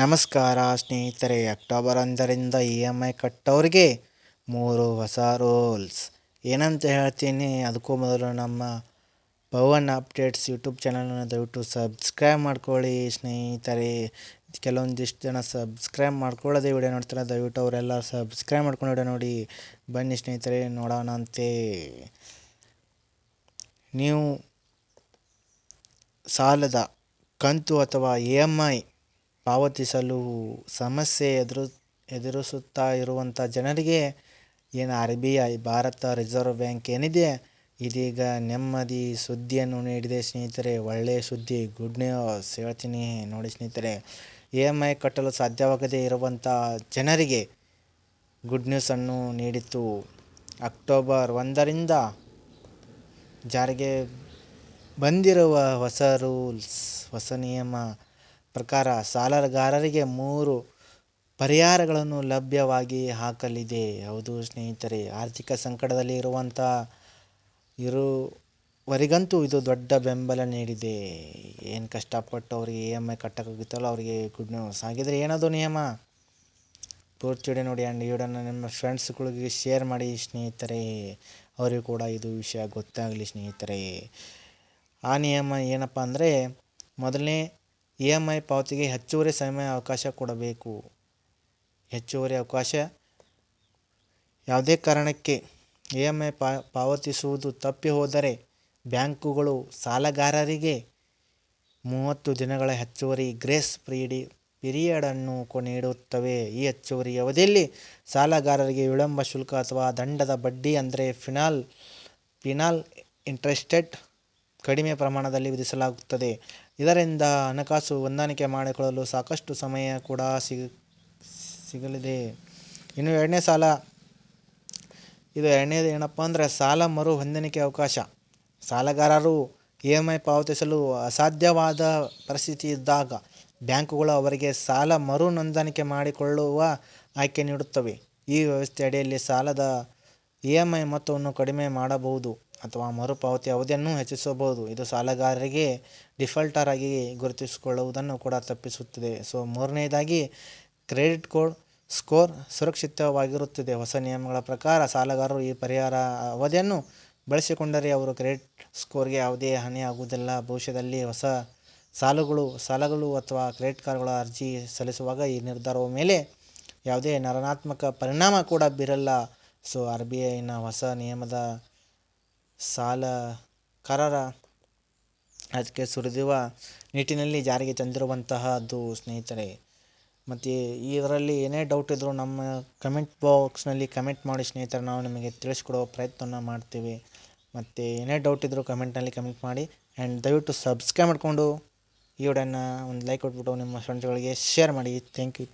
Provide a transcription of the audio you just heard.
ನಮಸ್ಕಾರ ಸ್ನೇಹಿತರೆ, October 1ರಿಂದ EMI ಕಟ್ಟೋರಿಗೆ 3 ಹೊಸ ರೂಲ್ಸ್ ಏನಂತ ಹೇಳ್ತೀನಿ. ಅದಕ್ಕೂ ಮೊದಲು ನಮ್ಮ ಪವನ್ ಅಪ್ಡೇಟ್ಸ್ ಯೂಟ್ಯೂಬ್ ಚಾನಲನ್ನು ದಯವಿಟ್ಟು ಸಬ್ಸ್ಕ್ರೈಬ್ ಮಾಡ್ಕೊಳ್ಳಿ ಸ್ನೇಹಿತರೆ. ಕೆಲವೊಂದಿಷ್ಟು ಜನ ಸಬ್ಸ್ಕ್ರೈಬ್ ಮಾಡ್ಕೊಳ್ಳೋದೇ ವಿಡಿಯೋ ನೋಡ್ತಾರೆ, ದಯವಿಟ್ಟು ಅವರೆಲ್ಲ ಸಬ್ಸ್ಕ್ರೈಬ್ ಮಾಡ್ಕೊಂಡು ವಿಡಿಯೋ ನೋಡಿ. ಬನ್ನಿ ಸ್ನೇಹಿತರೆ, ನೋಡೋಣಂತೆ. ನೀವು ಸಾಲದ ಕಂತು ಅಥವಾ EMI ಪಾವತಿಸಲು ಸಮಸ್ಯೆ ಎದುರಿಸುತ್ತಾ ಇರುವಂಥ ಜನರಿಗೆ ಏನು RBI ಭಾರತ ರಿಸರ್ವ್ ಬ್ಯಾಂಕ್ ಏನಿದೆ, ಇದೀಗ ನೆಮ್ಮದಿ ಸುದ್ದಿಯನ್ನು ನೀಡಿದೆ ಸ್ನೇಹಿತರೆ. ಒಳ್ಳೆಯ ಸುದ್ದಿ, ಗುಡ್ ನ್ಯೂಸ್ ಹೇಳ್ತೀನಿ ನೋಡಿ ಸ್ನೇಹಿತರೆ. EMI ಕಟ್ಟಲು ಸಾಧ್ಯವಾಗದೇ ಇರುವಂಥ ಜನರಿಗೆ ಗುಡ್ ನ್ಯೂಸನ್ನು ನೀಡಿತು. ಅಕ್ಟೋಬರ್ 1ರಿಂದ ಜಾರಿಗೆ ಬಂದಿರುವ ಹೊಸ ರೂಲ್ಸ್, ಹೊಸ ನಿಯಮ ಪ್ರಕಾರ ಸಾಲಗಾರರಿಗೆ 3 ಪರಿಹಾರಗಳನ್ನು ಲಭ್ಯವಾಗಿ ಹಾಕಲಿದೆ. ಹೌದು ಸ್ನೇಹಿತರೆ, ಆರ್ಥಿಕ ಸಂಕಟದಲ್ಲಿ ಇರುವವರಿಗಂತೂ ಇದು ದೊಡ್ಡ ಬೆಂಬಲ ನೀಡಿದೆ. ಏನು ಕಷ್ಟಪಟ್ಟು ಅವರಿಗೆ EMI ಕಟ್ಟೋಕ್ಕಾಗುತ್ತಲ್ಲ, ಅವರಿಗೆ ಗುಡ್ ನ್ಯೂಸ್. ಹಾಗಿದ್ರೆ ಏನದು ನಿಯಮ? ಪೂರ್ತಿ ವಿಡಿಯೋ ನೋಡಿ. ಆ್ಯಂಡ್ ವಿಡಿಯೋನ ನಿಮ್ಮ ಫ್ರೆಂಡ್ಸ್ಗಳಿಗೆ ಶೇರ್ ಮಾಡಿ ಸ್ನೇಹಿತರೆ, ಅವರಿಗೂ ಕೂಡ ಇದು ವಿಷಯ ಗೊತ್ತಾಗಲಿ ಸ್ನೇಹಿತರೆ. ಆ ನಿಯಮ ಏನಪ್ಪ ಅಂದರೆ, ಮೊದಲನೇ, EMI ಪಾವತಿಗೆ ಹೆಚ್ಚುವರಿ ಸಮಯ ಅವಕಾಶ ಕೊಡಬೇಕು. ಹೆಚ್ಚುವರಿ ಅವಕಾಶ: ಯಾವುದೇ ಕಾರಣಕ್ಕೆ EMI ಪಾವತಿಸುವುದು ತಪ್ಪಿ ಹೋದರೆ ಬ್ಯಾಂಕುಗಳು ಸಾಲಗಾರರಿಗೆ 30 ದಿನಗಳ ಹೆಚ್ಚುವರಿ ಗ್ರೇಸ್ ಪೀರಿಯಡನ್ನು ನೀಡುತ್ತವೆ. ಈ ಹೆಚ್ಚುವರಿ ಅವಧಿಯಲ್ಲಿ ಸಾಲಗಾರರಿಗೆ ವಿಳಂಬ ಶುಲ್ಕ ಅಥವಾ ದಂಡದ ಬಡ್ಡಿ ಅಂದರೆ ಪೀನಲ್ ಇಂಟ್ರೆಸ್ಟ್ ಕಡಿಮೆ ಪ್ರಮಾಣದಲ್ಲಿ ವಿಧಿಸಲಾಗುತ್ತದೆ. ಇದರಿಂದ ಹಣಕಾಸು ಹೊಂದಾಣಿಕೆ ಮಾಡಿಕೊಳ್ಳಲು ಸಾಕಷ್ಟು ಸಮಯ ಕೂಡ ಸಿಗಲಿದೆ. ಇನ್ನು ಎರಡನೇದು ಏನಪ್ಪ ಅಂದರೆ, ಸಾಲ ಮರು ಹೊಂದಾಣಿಕೆ ಅವಕಾಶ. ಸಾಲಗಾರರು EMI ಪಾವತಿಸಲು ಅಸಾಧ್ಯವಾದ ಪರಿಸ್ಥಿತಿ ಇದ್ದಾಗ ಬ್ಯಾಂಕುಗಳು ಅವರಿಗೆ ಸಾಲ ಮರು ಹೊಂದಾಣಿಕೆ ಮಾಡಿಕೊಳ್ಳುವ ಆಯ್ಕೆ ನೀಡುತ್ತವೆ. ಈ ವ್ಯವಸ್ಥೆ ಅಡಿಯಲ್ಲಿ ಸಾಲದ EMI ಮೊತ್ತವನ್ನು ಕಡಿಮೆ ಮಾಡಬಹುದು ಅಥವಾ ಮರುಪಾವತಿ ಅವಧಿಯನ್ನು ಹೆಚ್ಚಿಸಬಹುದು. ಇದು ಸಾಲಗಾರರಿಗೆ ಡಿಫಾಲ್ಟರ್ ಆಗಿ ಗುರುತಿಸಿಕೊಳ್ಳುವುದನ್ನು ಕೂಡ ತಪ್ಪಿಸುತ್ತದೆ. ಮೂರನೇದಾಗಿ, ಕ್ರೆಡಿಟ್ ಸ್ಕೋರ್ ಸುರಕ್ಷಿತವಾಗಿರುತ್ತದೆ. ಹೊಸ ನಿಯಮಗಳ ಪ್ರಕಾರ ಸಾಲಗಾರರು ಈ ಪರಿಹಾರ ಅವಧಿಯನ್ನು ಬಳಸಿಕೊಂಡರೆ ಅವರ ಕ್ರೆಡಿಟ್ ಸ್ಕೋರ್ಗೆ ಯಾವುದೇ ಹಾನಿಯಾಗುವುದಿಲ್ಲ. ಭವಿಷ್ಯದಲ್ಲಿ ಹೊಸ ಸಾಲಗಳು ಅಥವಾ ಕ್ರೆಡಿಟ್ ಕಾರ್ಡ್ಗಳ ಅರ್ಜಿ ಸಲ್ಲಿಸುವಾಗ ಈ ನಿರ್ಧಾರವ ಮೇಲೆ ಯಾವುದೇ ನಕಾರಾತ್ಮಕ ಪರಿಣಾಮ ಕೂಡ ಬೀರಲ್ಲ. RBIನ ಹೊಸ ನಿಯಮದ ಸಾಲಗಾರರ ಅದಕ್ಕೆ ಸುರಿಯುವ ನಿಟ್ಟಿನಲ್ಲಿ ಜಾರಿಗೆ ತಂದಿರುವಂತಹದ್ದು ಸ್ನೇಹಿತರೆ. ಮತ್ತು ಇದರಲ್ಲಿ ಏನೇ ಡೌಟ್ ಇದ್ದರೂ ನಮ್ಮ ಕಮೆಂಟ್ ಬಾಕ್ಸ್ನಲ್ಲಿ ಕಮೆಂಟ್ ಮಾಡಿ ಸ್ನೇಹಿತರೆ, ನಾವು ನಿಮಗೆ ತಿಳಿಸ್ಕೊಡೋ ಪ್ರಯತ್ನವನ್ನು ಮಾಡ್ತೀವಿ. ಮತ್ತು ಏನೇ ಡೌಟ್ ಇದ್ದರೂ ಕಮೆಂಟ್ನಲ್ಲಿ ಕಮೆಂಟ್ ಮಾಡಿ. ಆ್ಯಂಡ್ ದಯವಿಟ್ಟು ಸಬ್ಸ್ಕ್ರೈಬ್ ಮಾಡಿಕೊಂಡು ಈ ವಿಡಿಯೋನ ಒಂದು ಲೈಕ್ ಕೊಟ್ಬಿಟ್ಟು ನಿಮ್ಮ ಫ್ರೆಂಡ್ಸ್ಗಳಿಗೆ ಶೇರ್ ಮಾಡಿ. Thank you.